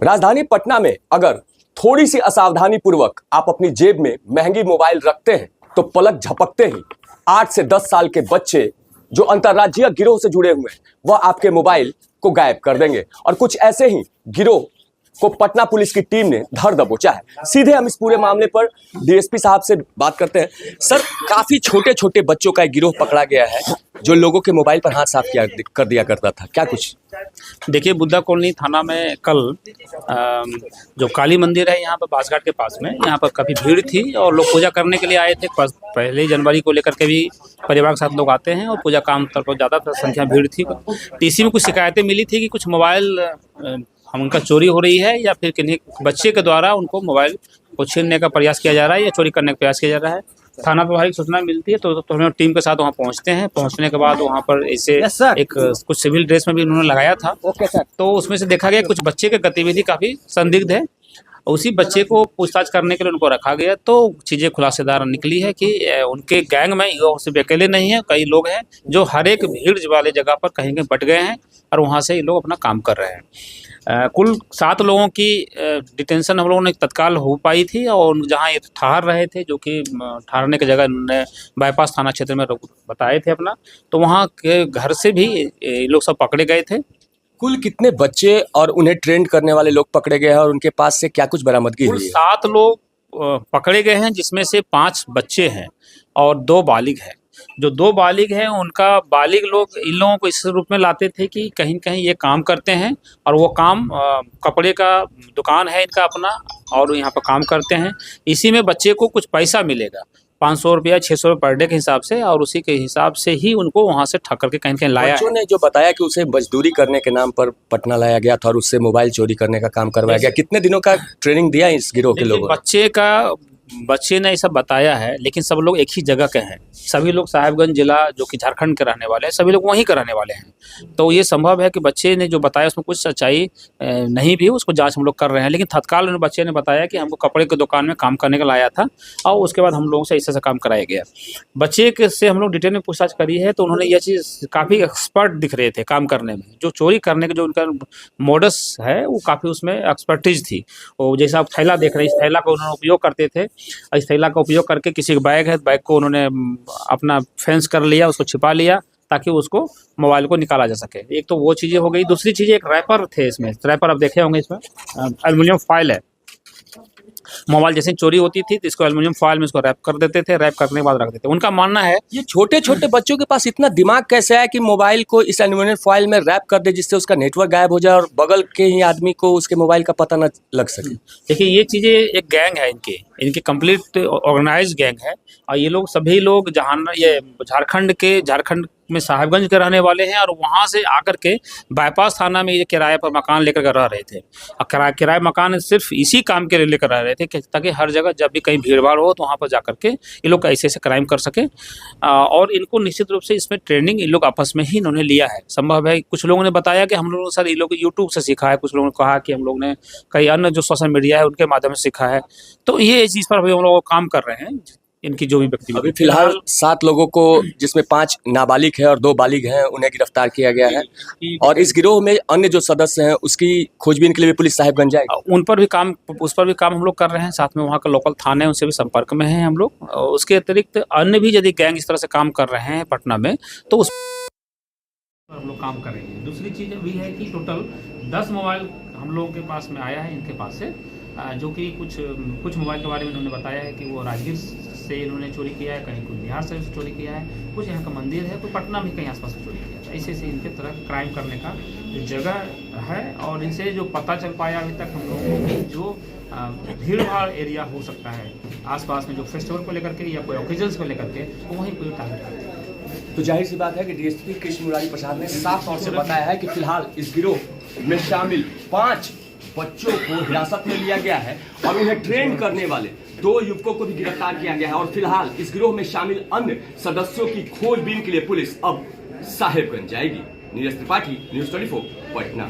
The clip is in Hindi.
राजधानी पटना में अगर थोड़ी सी असावधानी पूर्वक आप अपनी जेब में महंगी मोबाइल रखते हैं तो पलक झपकते ही 8 से 10 साल के बच्चे जो अंतर्राज्यीय गिरोह से जुड़े हुए हैं वह आपके मोबाइल को गायब कर देंगे। और कुछ ऐसे ही गिरोह को पटना पुलिस की टीम ने धर दबोचा है। सीधे हम इस पूरे मामले पर डीएसपी साहब से बात करते हैं। सर, काफी छोटे छोटे बच्चों का एक गिरोह पकड़ा गया है जो लोगों के मोबाइल पर हाथ साफ कर दिया करता था, क्या कुछ? देखिए, बुद्धा कॉलोनी थाना में कल जो काली मंदिर है यहाँ पर बासघाट के पास में, यहाँ पर काफ़ी भीड़ थी और लोग पूजा करने के लिए आए थे। पहले जनवरी को लेकर के भी परिवार के साथ लोग आते हैं और पूजा काम पर ज़्यादा संख्या भीड़ थी। टीसी में कुछ शिकायतें मिली थी कि कुछ मोबाइल उनका चोरी हो रही है या फिर किन्हीं बच्चे के द्वारा उनको मोबाइल को छीनने का प्रयास किया जा रहा है या चोरी करने का प्रयास किया जा रहा है। थाना प्रभारी सूचना मिलती है तो हम टीम के साथ वहाँ पहुँचते हैं। पहुँचने के बाद वहाँ पर ऐसे एक कुछ सिविल ड्रेस में भी उन्होंने लगाया था। तो उसमें से देखा गया कुछ बच्चे की गतिविधि काफ़ी संदिग्ध है। उसी बच्चे को पूछताछ करने के लिए उनको रखा गया तो चीज़ें खुलासेदार निकली है कि उनके गैंग में सिर्फ अकेले नहीं है, कई लोग हैं जो हर एक भीड़ वाले जगह पर कहीं कहीं बट गए हैं और वहाँ से ये लोग अपना काम कर रहे हैं। कुल 7 लोगों की डिटेंशन हम लोगों ने तत्काल हो पाई थी और जहाँ ये ठहर रहे थे, जो कि ठहरने की जगह उन्होंने बाईपास थाना क्षेत्र में बताए थे अपना, तो वहाँ के घर से भी ये लोग सब पकड़े गए थे। कुल कितने बच्चे और उन्हें ट्रेंड करने वाले लोग पकड़े गए हैं और उनके पास से क्या कुछ बरामदगी हुई है? 7 लोग पकड़े गए हैं जिसमें से 5 बच्चे हैं और 2 बालिग हैं। जो 2 बालिग हैं उनका बालिग लोग इन लोगों को इस रूप में लाते थे कि कहीं कहीं ये काम करते हैं और वो काम कपड़े का दुकान है इनका अपना और यहाँ पर काम करते हैं। इसी में बच्चे को कुछ पैसा मिलेगा, 500 रुपया 600 रुपये पर डे के हिसाब से, और उसी के हिसाब से ही उनको वहाँ से ठग करके कहीं कहीं लाया। बच्चों ने जो बताया कि उसे मजदूरी करने के नाम पर पटना लाया गया था और उससे मोबाइल चोरी करने का काम करवाया गया। कितने दिनों का ट्रेनिंग दिया इस गिरोह के लोगों ने? बच्चे ने ऐसा बताया है, लेकिन सब लोग एक ही जगह के हैं। सभी लोग साहिबगंज जिला जो कि झारखंड के रहने वाले हैं, सभी लोग वहीं के रहने वाले हैं। तो ये संभव है कि बच्चे ने जो बताया उसमें कुछ सच्चाई नहीं भी, उसको जांच हम लोग कर रहे हैं। लेकिन तत्काल उन बच्चे ने बताया कि हमको कपड़े की दुकान में काम करने के लाया था और उसके बाद हम लोगों से ऐसा काम कराया गया। बच्चे के से हम लोग डिटेल में पूछताछ करी है तो उन्होंने यह चीज़ काफ़ी एक्सपर्ट दिख रहे थे काम करने में। जो चोरी करने के जो उनका मोडस है वो काफ़ी उसमें एक्सपर्टीज थी। वो जैसा आप थैला देख रहे हैं, इस थैला को उन्होंने उपयोग करते थे। इस थैला का उपयोग करके किसी का बैग है, बैग को उन्होंने अपना फेंस कर लिया, उसको छिपा लिया ताकि उसको मोबाइल को निकाला जा सके। एक तो वो चीज़ें हो गई। दूसरी चीज़ एक रैपर थे इसमें। रैपर आप देखे होंगे, इसमें एल्युमिनियम फॉइल है। मोबाइल जैसे चोरी होती थी तो इसको एल्युमिनियम फॉइल में इसको रैप कर देते थे, रैप करने के बाद रख देते। उनका मानना है ये छोटे छोटे बच्चों के पास इतना दिमाग कैसे है कि मोबाइल को इस एल्युमिनियम फॉइल में रैप कर दे जिससे उसका नेटवर्क गायब हो जाए और बगल के ही आदमी को उसके मोबाइल का पता न लग सके। देखिए, ये चीज़ें एक गैंग है, इनकी कंप्लीट ऑर्गेनाइज गैंग है और ये लोग सभी लोग ये झारखंड में साहिबगंज के रहने वाले हैं और वहाँ से आकर के बाईपास थाना में ये किराए पर मकान लेकर रह रहे थे। और किराए मकान सिर्फ इसी काम के लिए लेकर रह रहे थे ताकि हर जगह जब भी कहीं भीड़ भाड़ हो तो वहाँ पर जाकर के ये लोग ऐसे ऐसे क्राइम कर सके। और इनको निश्चित रूप से इसमें ट्रेनिंग इन लोग आपस में ही इन्होंने लिया है। संभव है कुछ लोगों ने बताया कि हम लोगों ने सर ये लोग यूट्यूब से सीखा है, कुछ लोगों ने कहा कि हम लोग ने कई अन्य जो सोशल मीडिया है उनके माध्यम से सीखा है। तो ये चीज़ पर हम लोग काम कर रहे हैं। इनकी जो भी व्यक्ति अभी फिलहाल 7 लोगों को, जिसमें 5 नाबालिग हैं और 2 बालिग हैं, उन्हें गिरफ्तार किया गया है। और इस गिरोह में अन्य जो सदस्य हैं उसकी खोजबीन के लिए भी पुलिस साहिबगंज जाएगी। उस पर भी काम हम लोग कर रहे हैं। साथ में वहाँ का लोकल थाने उनसे भी संपर्क में हैं हम लोग। उसके अतिरिक्त अन्य भी यदि गैंग इस तरह से काम कर रहे हैं पटना में तो उस पर हम लोग काम करेंगे। दूसरी चीज़ भी है कि टोटल 10 मोबाइल हम लोगों के पास में आया है इनके पास से, जो कि कुछ मोबाइल के बारे में इन्होंने बताया है कि वो राजगीर से इन्होंने चोरी किया है, कहीं कोई बिहार से चोरी किया है, कुछ यहाँ का मंदिर है, कोई पटना में कहीं आसपास से चोरी किया है। ऐसे ऐसे इनके तरह क्राइम करने का जो जगह है और इनसे जो पता चल पाया अभी तक हम लोगों को कि जो भीड़ भाड़ एरिया हो सकता है आसपास में, जो फेस्टिवल को लेकर के या कोई ओकेजन्स को लेकर के, वो वहीं कोई टारगेट करते हैं। तो जाहिर सी बात है कि डीएसपी कृष्ण मुरारी प्रसाद ने साफ तौर से बताया है कि फिलहाल इस गिरोह में शामिल 5 बच्चों को हिरासत में लिया गया है और उन्हें ट्रेन करने वाले 2 युवकों को भी गिरफ्तार किया गया है। और फिलहाल इस गिरोह में शामिल अन्य सदस्यों की खोजबीन के लिए पुलिस अब साहिबगंज जाएगी। नीरज त्रिपाठी, न्यूज़ 24 पटना।